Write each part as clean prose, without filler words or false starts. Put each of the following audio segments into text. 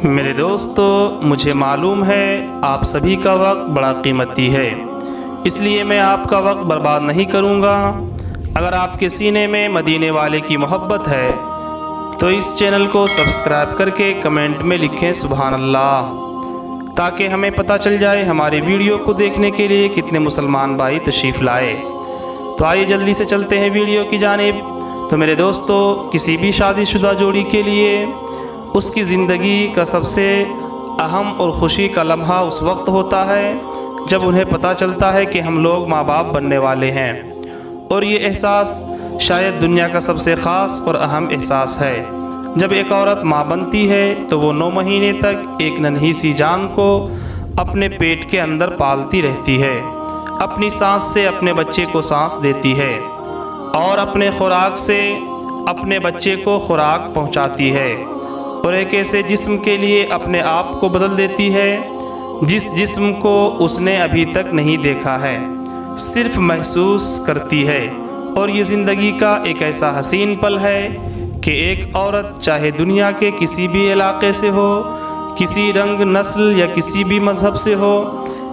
मेरे दोस्तों, मुझे मालूम है आप सभी का वक्त बड़ा कीमती है, इसलिए मैं आपका वक्त बर्बाद नहीं करूंगा। अगर आपके सीने में मदीने वाले की मोहब्बत है तो इस चैनल को सब्सक्राइब करके कमेंट में लिखें सुभान अल्लाह, ताकि हमें पता चल जाए हमारे वीडियो को देखने के लिए कितने मुसलमान भाई तशरीफ़ लाए। तो आइए जल्दी से चलते हैं वीडियो की जानिब। तो मेरे दोस्तों, किसी भी शादीशुदा जोड़ी के लिए उसकी ज़िंदगी का सबसे अहम और ख़ुशी का लम्हा उस वक्त होता है जब उन्हें पता चलता है कि हम लोग माँ बाप बनने वाले हैं। और ये एहसास शायद दुनिया का सबसे ख़ास और अहम एहसास है। जब एक औरत माँ बनती है तो वो 9 महीने तक एक नन्ही सी जान को अपने पेट के अंदर पालती रहती है, अपनी सांस से अपने बच्चे को सांस देती है और अपने खुराक से अपने बच्चे को खुराक पहुँचाती है, और एक ऐसे जिस्म के लिए अपने आप को बदल देती है जिस जिस्म को उसने अभी तक नहीं देखा है, सिर्फ महसूस करती है। और ये ज़िंदगी का एक ऐसा हसीन पल है कि एक औरत चाहे दुनिया के किसी भी इलाके से हो, किसी रंग नस्ल या किसी भी मज़हब से हो,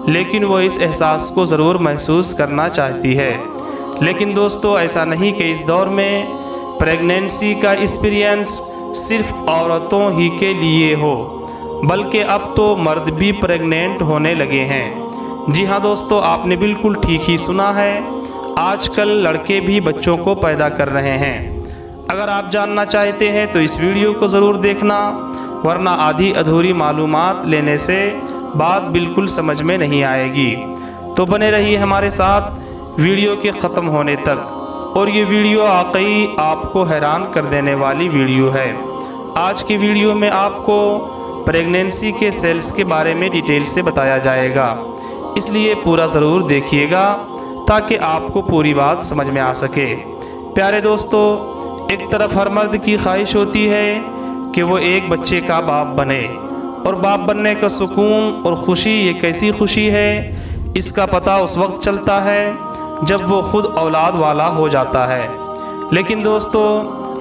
लेकिन वो इस एहसास को ज़रूर महसूस करना चाहती है। लेकिन दोस्तों, ऐसा नहीं कि इस दौर में प्रेगनेंसी का एक्सपीरियंस सिर्फ औरतों ही के लिए हो, बल्कि अब तो मर्द भी प्रेग्नेंट होने लगे हैं। जी हाँ दोस्तों, आपने बिल्कुल ठीक ही सुना है, आजकल लड़के भी बच्चों को पैदा कर रहे हैं। अगर आप जानना चाहते हैं तो इस वीडियो को ज़रूर देखना, वरना आधी अधूरी मालूमात लेने से बात बिल्कुल समझ में नहीं आएगी। तो बने रहिए हमारे साथ वीडियो के ख़त्म होने तक। और ये वीडियो वाकई आपको हैरान कर देने वाली वीडियो है। आज की वीडियो में आपको प्रेगनेंसी के सेल्स के बारे में डिटेल से बताया जाएगा, इसलिए पूरा ज़रूर देखिएगा ताकि आपको पूरी बात समझ में आ सके। प्यारे दोस्तों, एक तरफ हर मर्द की ख्वाहिश होती है कि वो एक बच्चे का बाप बने, और बाप बनने का सुकून और ख़ुशी ये कैसी खुशी है, इसका पता उस वक्त चलता है जब वो खुद औलाद वाला हो जाता है। लेकिन दोस्तों,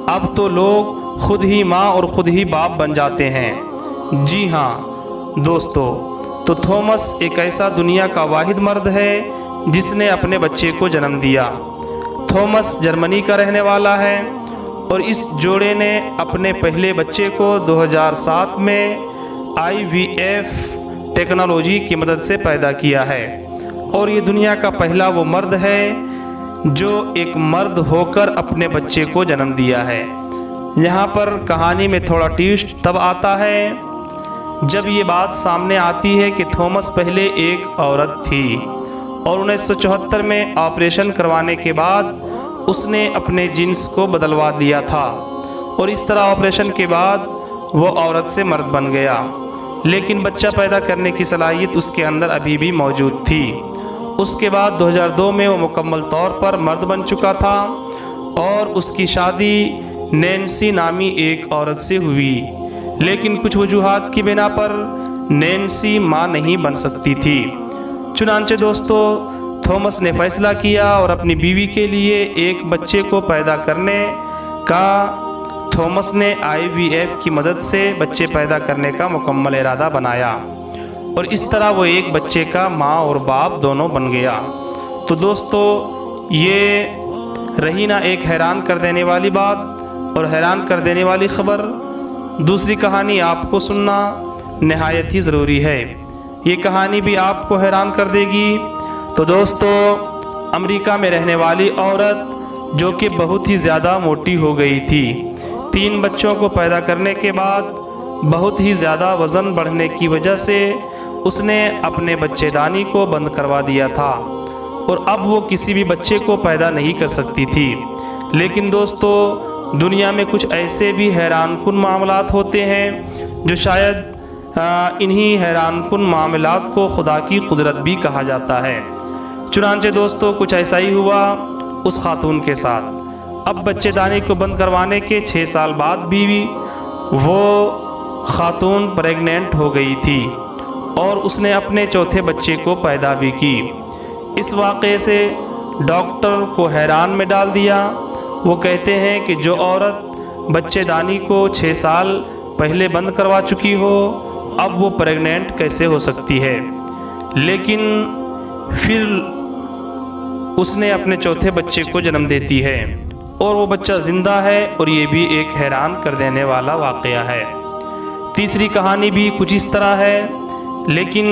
अब तो लोग खुद ही माँ और ख़ुद ही बाप बन जाते हैं। जी हाँ दोस्तों, तो थॉमस एक ऐसा दुनिया का वाहिद मर्द है जिसने अपने बच्चे को जन्म दिया। थॉमस जर्मनी का रहने वाला है और इस जोड़े ने अपने पहले बच्चे को 2007 में IVF टेक्नोलॉजी की मदद से पैदा किया है। और ये दुनिया का पहला वो मर्द है जो एक मर्द होकर अपने बच्चे को जन्म दिया है। यहाँ पर कहानी में थोड़ा ट्विस्ट तब आता है जब ये बात सामने आती है कि थॉमस पहले एक औरत थी और 1974 में ऑपरेशन करवाने के बाद उसने अपने जिन्स को बदलवा दिया था, और इस तरह ऑपरेशन के बाद वो औरत से मर्द बन गया। लेकिन बच्चा पैदा करने की सलाहियत उसके अंदर अभी भी मौजूद थी। उसके बाद 2002 में वो मुकम्मल तौर पर मर्द बन चुका था और उसकी शादी नैन्सी नामी एक औरत से हुई। लेकिन कुछ वजूहात की बिना पर नैन्सी माँ नहीं बन सकती थी। चुनांचे दोस्तों, थॉमस ने फ़ैसला किया और अपनी बीवी के लिए एक बच्चे को पैदा करने का थॉमस ने IVF की मदद से बच्चे पैदा करने का मुकम्मल इरादा बनाया, और इस तरह वो एक बच्चे का माँ और बाप दोनों बन गया। तो दोस्तों, ये रही ना एक हैरान कर देने वाली बात और हैरान कर देने वाली ख़बर। दूसरी कहानी आपको सुनना नहायत ही ज़रूरी है, ये कहानी भी आपको हैरान कर देगी। तो दोस्तों, अमेरिका में रहने वाली औरत जो कि बहुत ही ज़्यादा मोटी हो गई थी, 3 बच्चों को पैदा करने के बाद बहुत ही ज़्यादा वज़न बढ़ने की वजह से उसने अपने बच्चेदानी को बंद करवा दिया था और अब वो किसी भी बच्चे को पैदा नहीं कर सकती थी। लेकिन दोस्तों, दुनिया में कुछ ऐसे भी हैरानकुन मामलात होते हैं जो शायद इन्हीं हैरानकुन मामलात को खुदा की कुदरत भी कहा जाता है। चुनांचे दोस्तों, कुछ ऐसा ही हुआ उस खातून के साथ। अब बच्चेदानी को बंद करवाने के 6 साल बाद भी वो खातून प्रेग्नेंट हो गई थी और उसने अपने चौथे बच्चे को पैदा भी की। इस वाक़े से डॉक्टर को हैरान में डाल दिया। वो कहते हैं कि जो औरत बच्चेदानी को 6 साल पहले बंद करवा चुकी हो, अब वो प्रेग्नेंट कैसे हो सकती है। लेकिन फिर उसने अपने चौथे बच्चे को जन्म देती है और वो बच्चा ज़िंदा है, और ये भी एक हैरान कर देने वाला वाक़या है। तीसरी कहानी भी कुछ इस तरह है, लेकिन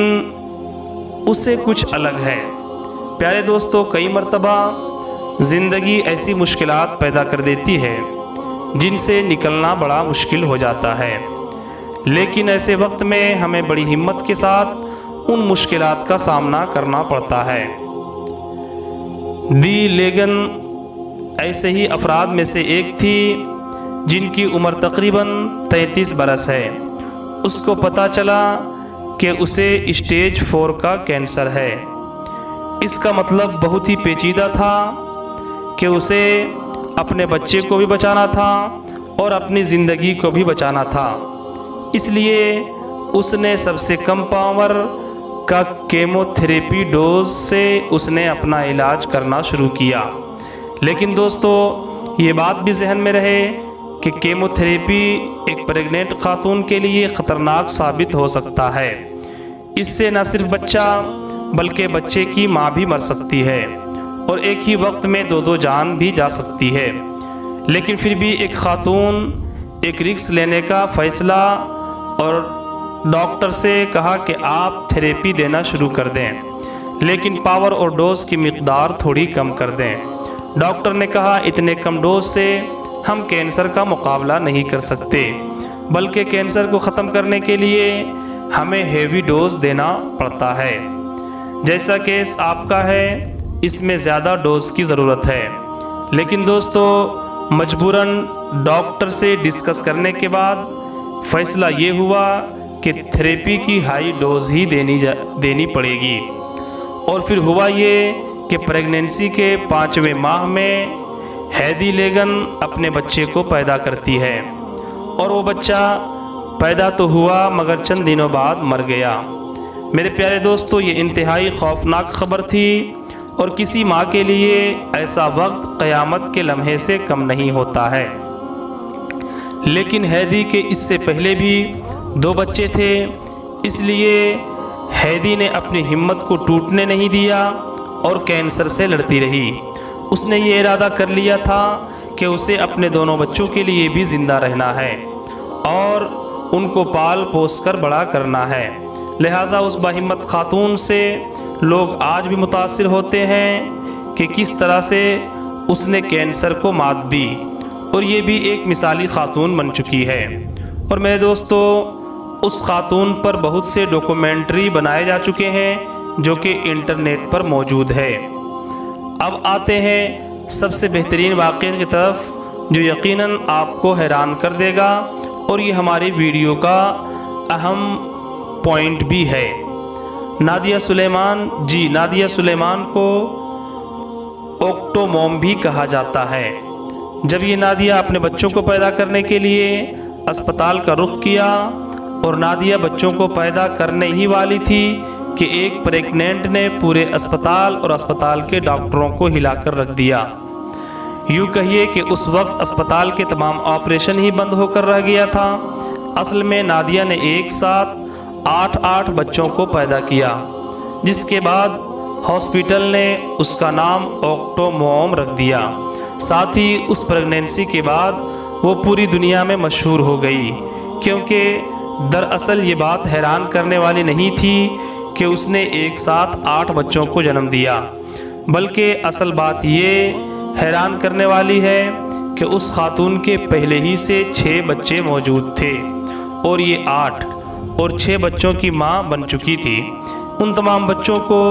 उससे कुछ अलग है। प्यारे दोस्तों, कई मर्तबा ज़िंदगी ऐसी मुश्किलात पैदा कर देती है जिनसे निकलना बड़ा मुश्किल हो जाता है, लेकिन ऐसे वक्त में हमें बड़ी हिम्मत के साथ उन मुश्किलात का सामना करना पड़ता है। दी लेगन ऐसे ही अफराद में से एक थी जिनकी उम्र तकरीबन 33 बरस है। उसको पता चला कि उसे स्टेज 4 का कैंसर है। इसका मतलब बहुत ही पेचीदा था कि उसे अपने बच्चे को भी बचाना था और अपनी ज़िंदगी को भी बचाना था। इसलिए उसने सबसे कम पावर का केमोथेरेपी डोज से उसने अपना इलाज करना शुरू किया। लेकिन दोस्तों, ये बात भी जहन में रहे कि केमोथेरेपी एक प्रेग्नेंट खातून के लिए ख़तरनाक साबित हो सकता है। इससे न सिर्फ बच्चा बल्कि बच्चे की माँ भी मर सकती है और एक ही वक्त में दो जान भी जा सकती है। लेकिन फिर भी एक खातून एक रिस्क लेने का फ़ैसला और डॉक्टर से कहा कि आप थेरेपी देना शुरू कर दें, लेकिन पावर और डोज की मिकदार थोड़ी कम कर दें। डॉक्टर ने कहा इतने कम डोज से हम कैंसर का मुकाबला नहीं कर सकते, बल्कि कैंसर को ख़त्म करने के लिए हमें हेवी डोज देना पड़ता है। जैसा केस आपका है, इसमें ज़्यादा डोज की ज़रूरत है। लेकिन दोस्तों, मजबूरन डॉक्टर से डिस्कस करने के बाद फ़ैसला ये हुआ कि थेरेपी की हाई डोज ही देनी पड़ेगी। और फिर हुआ ये कि प्रेगनेंसी के 5वें माह में हैदी लेगन अपने बच्चे को पैदा करती है, और वो बच्चा पैदा तो हुआ मगर चंद दिनों बाद मर गया। मेरे प्यारे दोस्तों, ये इंतहाई खौफनाक खबर थी, और किसी माँ के लिए ऐसा वक्त क़यामत के लम्हे से कम नहीं होता है। लेकिन हैदी के इससे पहले भी 2 बच्चे थे, इसलिए हैदी ने अपनी हिम्मत को टूटने नहीं दिया और कैंसर से लड़ती रही। उसने ये इरादा कर लिया था कि उसे अपने दोनों बच्चों के लिए भी ज़िंदा रहना है और उनको पाल पोस कर बड़ा करना है। लिहाजा उस बाहिम्मत खातून से लोग आज भी मुतासिर होते हैं कि किस तरह से उसने कैंसर को मात दी, और ये भी एक मिसाली खातून बन चुकी है। और मेरे दोस्तों, उस खातून पर बहुत से डॉक्यूमेंट्री बनाए जा चुके हैं जो कि इंटरनेट पर मौजूद है। अब आते हैं सबसे बेहतरीन वाक़े की तरफ, जो यकीनन आपको हैरान कर देगा, और ये हमारी वीडियो का अहम पॉइंट भी है। नादिया सुलेमान, जी नादिया सुलेमान को ओक्टोमॉम भी कहा जाता है। जब ये नादिया अपने बच्चों को पैदा करने के लिए अस्पताल का रुख किया, और नादिया बच्चों को पैदा करने ही वाली थी कि एक प्रेग्नेंट ने पूरे अस्पताल और अस्पताल के डॉक्टरों को हिलाकर रख दिया। यूँ कहिए कि उस वक्त अस्पताल के तमाम ऑपरेशन ही बंद होकर रह गया था। असल में नादिया ने एक साथ 8 बच्चों को पैदा किया, जिसके बाद हॉस्पिटल ने उसका नाम ओक्टोमॉम रख दिया। साथ ही उस प्रेगनेंसी के बाद वो पूरी दुनिया में मशहूर हो गई, क्योंकि दरअसल ये बात हैरान करने वाली नहीं थी कि उसने एक साथ 8 बच्चों को जन्म दिया, बल्कि असल बात ये हैरान करने वाली है कि उस खातून के पहले ही से 6 बच्चे मौजूद थे, और ये 8 और 6 बच्चों की माँ बन चुकी थी। उन तमाम बच्चों को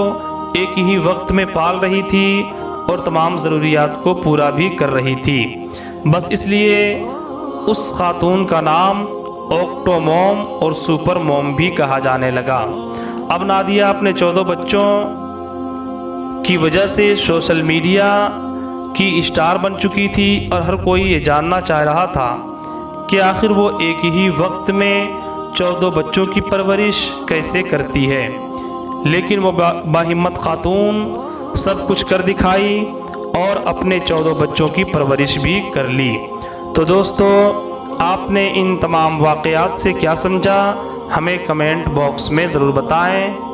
एक ही वक्त में पाल रही थी और तमाम ज़रूरियात को पूरा भी कर रही थी। बस इसलिए उस खातून का नाम ओक्टोमॉम और सुपर मॉम भी कहा जाने लगा। अब नादिया अपने 14 बच्चों की वजह से सोशल मीडिया की स्टार बन चुकी थी, और हर कोई ये जानना चाह रहा था कि आखिर वो एक ही वक्त में 14 बच्चों की परवरिश कैसे करती है। लेकिन वो बाहिम्मत खातून सब कुछ कर दिखाई और अपने 14 बच्चों की परवरिश भी कर ली। तो दोस्तों, آپ نے ان تمام واقعات سے کیا سمجھا؟ ہمیں کمنٹ باکس میں ضرور بتائیں۔